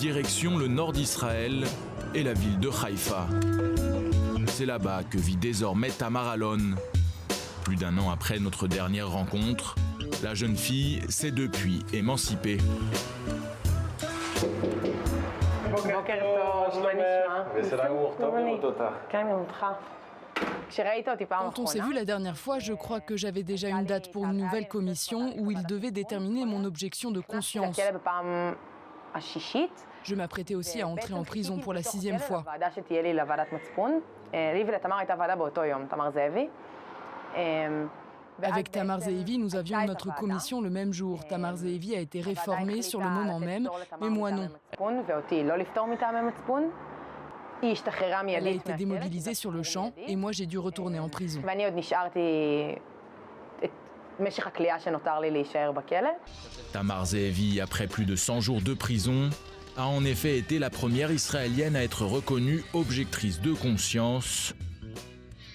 Direction le nord d'Israël et la ville de Haïfa. C'est là-bas que vit désormais Tamar Alon. Plus d'un an après notre dernière rencontre, la jeune fille s'est depuis émancipée. Quand on s'est vu la dernière fois, je crois que j'avais déjà une date pour une nouvelle commission où il devait déterminer mon objection de conscience. Je m'apprêtais aussi à entrer en prison pour la 6e fois. Avec Tamar Ze'evi, nous avions notre commission le même jour. Tamar Ze'evi a été réformée sur le moment même, mais moi non. Elle a été démobilisée sur le champ et moi j'ai dû retourner en prison. Tamar Ze'evi, après plus de 100 jours de prison, a en effet été la première Israélienne à être reconnue objectrice de conscience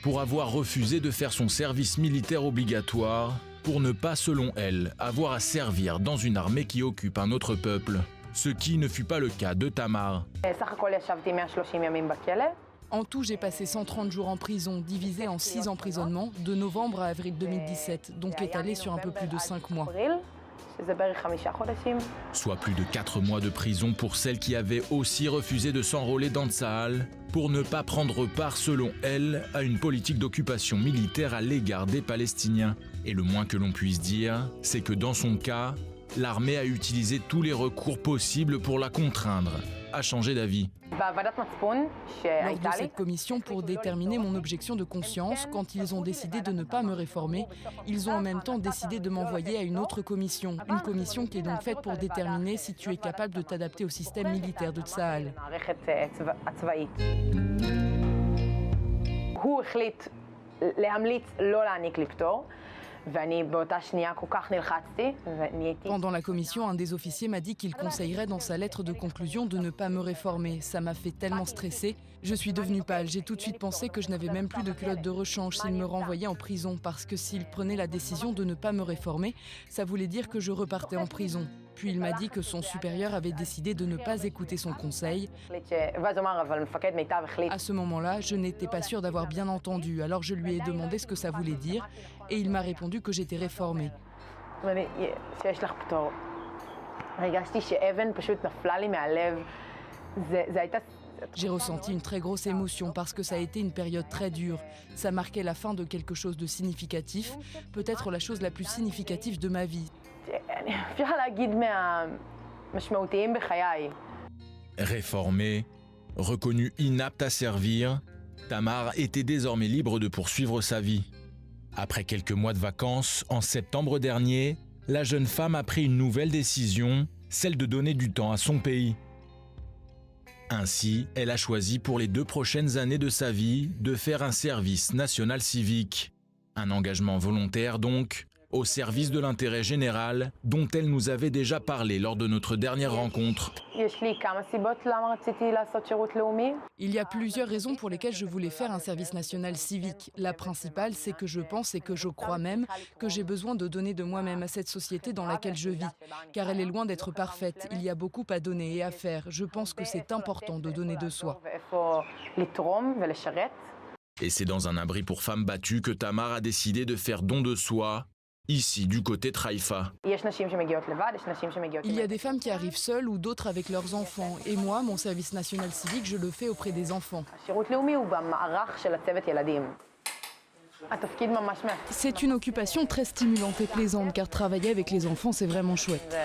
pour avoir refusé de faire son service militaire obligatoire pour ne pas, selon elle, avoir à servir dans une armée qui occupe un autre peuple. Ce qui ne fut pas le cas de Tamar. En tout, j'ai passé 130 jours en prison, divisé en 6 emprisonnements, de novembre à avril 2017, donc étalé sur un peu plus de 5 mois. Soit plus de 4 mois de prison pour celle qui avait aussi refusé de s'enrôler dans Tsahal pour ne pas prendre part, selon elle, à une politique d'occupation militaire à l'égard des Palestiniens. Et le moins que l'on puisse dire, c'est que dans son cas, l'armée a utilisé tous les recours possibles pour la contraindre à changer d'avis. Lors de cette commission pour déterminer mon objection de conscience, quand ils ont décidé de ne pas me réformer, ils ont en même temps décidé de m'envoyer à une autre commission. Une commission qui est donc faite pour déterminer si tu es capable de t'adapter au système militaire de Tsahal. Pendant la commission, un des officiers m'a dit qu'il conseillerait dans sa lettre de conclusion de ne pas me réformer. Ça m'a fait tellement stresser. Je suis devenue pâle. J'ai tout de suite pensé que je n'avais même plus de culotte de rechange s'il me renvoyait en prison, parce que s'il prenait la décision de ne pas me réformer, ça voulait dire que je repartais en prison. Puis il m'a dit que son supérieur avait décidé de ne pas écouter son conseil. À ce moment-là, je n'étais pas sûre d'avoir bien entendu, alors je lui ai demandé ce que ça voulait dire et il m'a répondu que j'étais réformée. J'ai ressenti une très grosse émotion parce que ça a été une période très dure. Ça marquait la fin de quelque chose de significatif, peut-être la chose la plus significative de ma vie. Réformée, reconnue inapte à servir, Tamar était désormais libre de poursuivre sa vie. Après quelques mois de vacances, en septembre dernier, la jeune femme a pris une nouvelle décision, celle de donner du temps à son pays. Ainsi, elle a choisi pour les 2 prochaines années de sa vie de faire un service national civique. Un engagement volontaire donc, au service de l'intérêt général, dont elle nous avait déjà parlé lors de notre dernière rencontre. Il y a plusieurs raisons pour lesquelles je voulais faire un service national civique. La principale, c'est que je pense et que je crois même que j'ai besoin de donner de moi-même à cette société dans laquelle je vis, car elle est loin d'être parfaite. Il y a beaucoup à donner et à faire. Je pense que c'est important de donner de soi. Et c'est dans un abri pour femmes battues que Tamar a décidé de faire don de soi, ici, du côté de Haïfa. Il y a des femmes qui arrivent seules ou d'autres avec leurs enfants. Et moi, mon service national civique, je le fais auprès des enfants. C'est une occupation très stimulante et plaisante, car travailler avec les enfants, c'est vraiment chouette.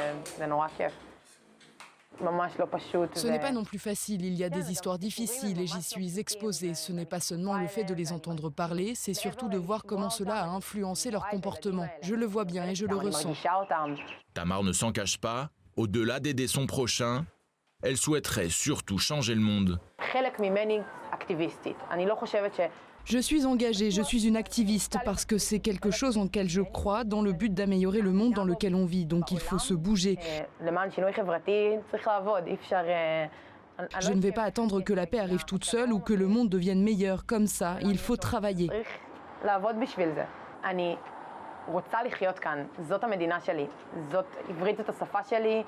Ce n'est pas non plus facile, il y a des histoires difficiles et j'y suis exposée. Ce n'est pas seulement le fait de les entendre parler, c'est surtout de voir comment cela a influencé leur comportement. Je le vois bien et je le ressens. Tamar ne s'en cache pas, au-delà d'aider son prochain, elle souhaiterait surtout changer le monde. Je suis engagée, je suis une activiste parce que c'est quelque chose en lequel je crois dans le but d'améliorer le monde dans lequel on vit. Donc il faut se bouger. Je ne vais pas attendre que la paix arrive toute seule ou que le monde devienne meilleur comme ça. Il faut travailler.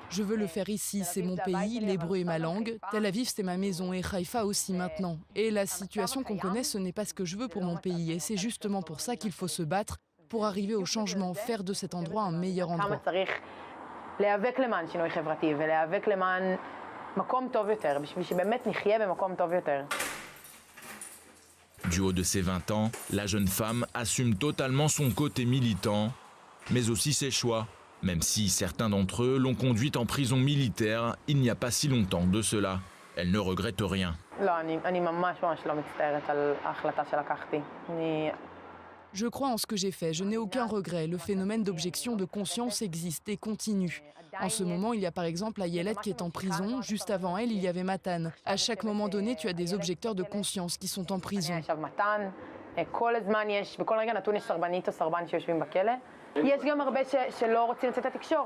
Je veux le faire ici, c'est mon pays, l'hébreu est ma langue. Tel Aviv, c'est ma maison et Haïfa aussi maintenant. Et la situation qu'on connaît, ce n'est pas ce que je veux pour mon pays. Et c'est justement pour ça qu'il faut se battre, pour arriver au changement, faire de cet endroit un meilleur endroit. Du haut de ses 20 ans, la jeune femme assume totalement son côté militant, mais aussi ses choix, même si certains d'entre eux l'ont conduite en prison militaire il n'y a pas si longtemps de cela. Elle ne regrette rien. Je crois en ce que j'ai fait, je n'ai aucun regret. Le phénomène d'objection de conscience existe et continue. En ce moment, il y a par exemple Ayelet qui est en prison. Juste avant elle, il y avait Matan. À chaque moment donné, tu as des objecteurs de conscience qui sont en prison.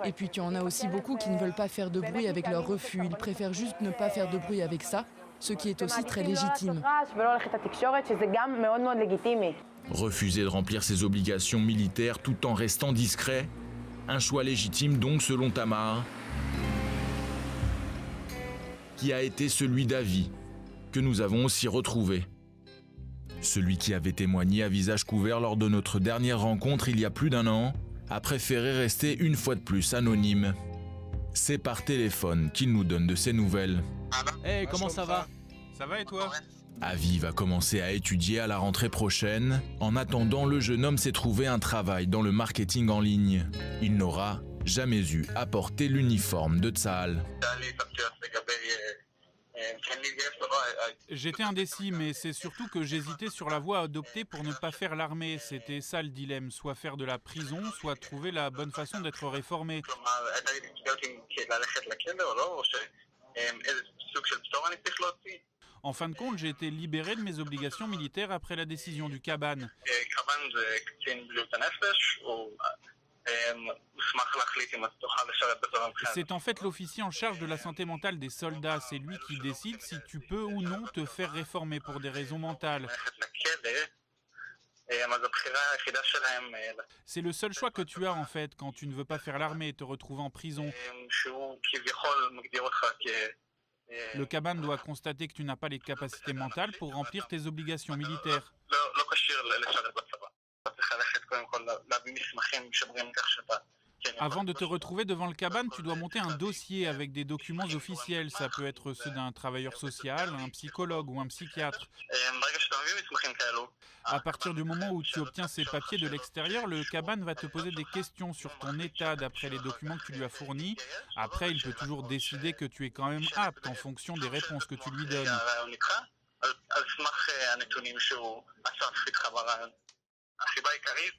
Et puis tu en as aussi beaucoup qui ne veulent pas faire de bruit avec leur refus. Ils préfèrent juste ne pas faire de bruit avec ça, ce qui est aussi très légitime. Refuser de remplir ses obligations militaires tout en restant discret, un choix légitime donc selon Tamar, qui a été celui d'Avi, que nous avons aussi retrouvé. Celui qui avait témoigné à visage couvert lors de notre dernière rencontre il y a plus d'1 an, a préféré rester une fois de plus anonyme. C'est par téléphone qu'il nous donne de ses nouvelles. Hey, comment ça va? Ça va et toi? Avi va commencer à étudier à la rentrée prochaine. En attendant, le jeune homme s'est trouvé un travail dans le marketing en ligne. Il n'aura jamais eu à porter l'uniforme de Tsahal. J'étais indécis, mais c'est surtout que j'hésitais sur la voie à adopter pour ne pas faire l'armée. C'était ça le dilemme, soit faire de la prison, soit trouver la bonne façon d'être réformé. En fin de compte, j'ai été libéré de mes obligations militaires après la décision du Kaban. C'est en fait l'officier en charge de la santé mentale des soldats. C'est lui qui décide si tu peux ou non te faire réformer pour des raisons mentales. C'est le seul choix que tu as en fait quand tu ne veux pas faire l'armée et te retrouver en prison. Le Kaban doit constater que tu n'as pas les capacités mentales pour remplir tes obligations militaires. Avant de te retrouver devant le Kaban, tu dois monter un dossier avec des documents officiels. Ça peut être ceux d'un travailleur social, un psychologue ou un psychiatre. À partir du moment où tu obtiens ces papiers de l'extérieur, le Kaban va te poser des questions sur ton état d'après les documents que tu lui as fournis. Après, il peut toujours décider que tu es quand même apte en fonction des réponses que tu lui donnes.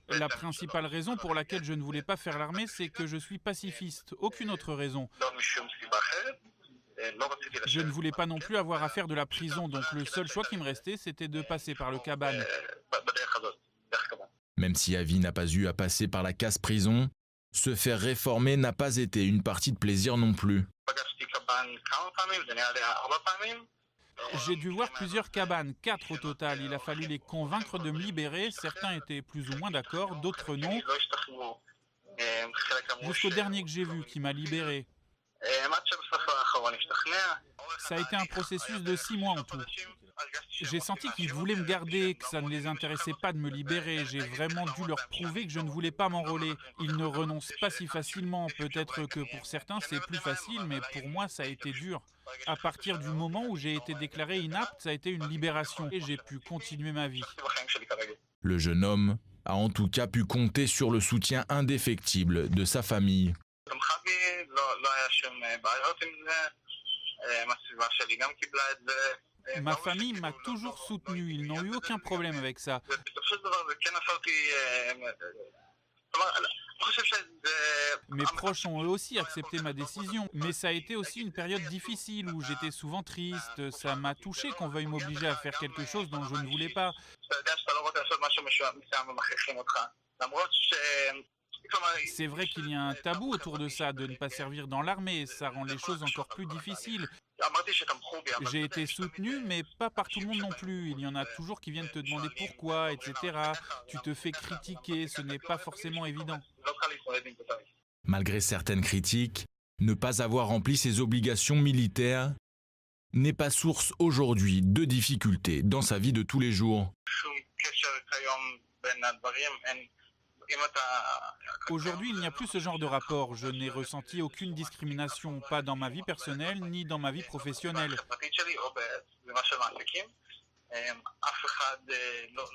La principale raison pour laquelle je ne voulais pas faire l'armée, c'est que je suis pacifiste. Aucune autre raison. Je ne voulais pas non plus avoir à faire de la prison, donc le seul choix qui me restait, c'était de passer par le Kaban. Même si Avi n'a pas eu à passer par la case prison, se faire réformer n'a pas été une partie de plaisir non plus. J'ai dû voir plusieurs cabanes, 4 au total. Il a fallu les convaincre de me libérer. Certains étaient plus ou moins d'accord, d'autres non. Jusqu'au dernier que j'ai vu, qui m'a libéré. Ça a été un processus de 6 mois en tout. J'ai senti qu'ils voulaient me garder, que ça ne les intéressait pas de me libérer. J'ai vraiment dû leur prouver que je ne voulais pas m'enrôler. Ils ne renoncent pas si facilement. Peut-être que pour certains c'est plus facile, mais pour moi ça a été dur. À partir du moment où j'ai été déclaré inapte, ça a été une libération et j'ai pu continuer ma vie. Le jeune homme a en tout cas pu compter sur le soutien indéfectible de sa famille. Ma famille m'a toujours soutenu, ils n'ont eu aucun problème avec ça. Mes proches ont eux aussi accepté ma décision, mais ça a été aussi une période difficile où j'étais souvent triste. Ça m'a touché qu'on veuille m'obliger à faire quelque chose dont je ne voulais pas. C'est vrai qu'il y a un tabou autour de ça, de ne pas servir dans l'armée, ça rend les choses encore plus difficiles. J'ai été soutenu, mais pas par tout le monde non plus. Il y en a toujours qui viennent te demander pourquoi, etc. Tu te fais critiquer, ce n'est pas forcément évident. Malgré certaines critiques, ne pas avoir rempli ses obligations militaires n'est pas source aujourd'hui de difficultés dans sa vie de tous les jours. Aujourd'hui, il n'y a plus ce genre de rapport. Je n'ai ressenti aucune discrimination, pas dans ma vie personnelle ni dans ma vie professionnelle.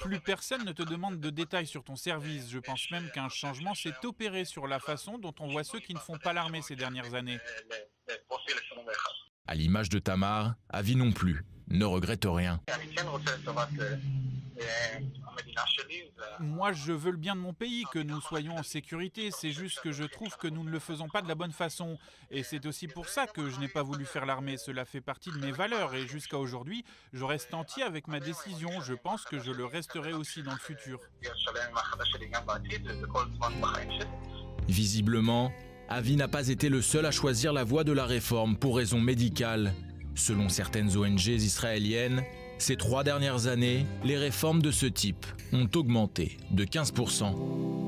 Plus personne ne te demande de détails sur ton service. Je pense même qu'un changement s'est opéré sur la façon dont on voit ceux qui ne font pas l'armée ces dernières années. À l'image de Tamar, Avi non plus ne regrette rien. Moi, je veux le bien de mon pays, que nous soyons en sécurité. C'est juste que je trouve que nous ne le faisons pas de la bonne façon. Et c'est aussi pour ça que je n'ai pas voulu faire l'armée. Cela fait partie de mes valeurs. Et jusqu'à aujourd'hui, je reste entier avec ma décision. Je pense que je le resterai aussi dans le futur. Visiblement, Avi n'a pas été le seul à choisir la voie de la réforme pour raisons médicales. Selon certaines ONG israéliennes, ces 3 dernières années, les réformes de ce type ont augmenté de 15%.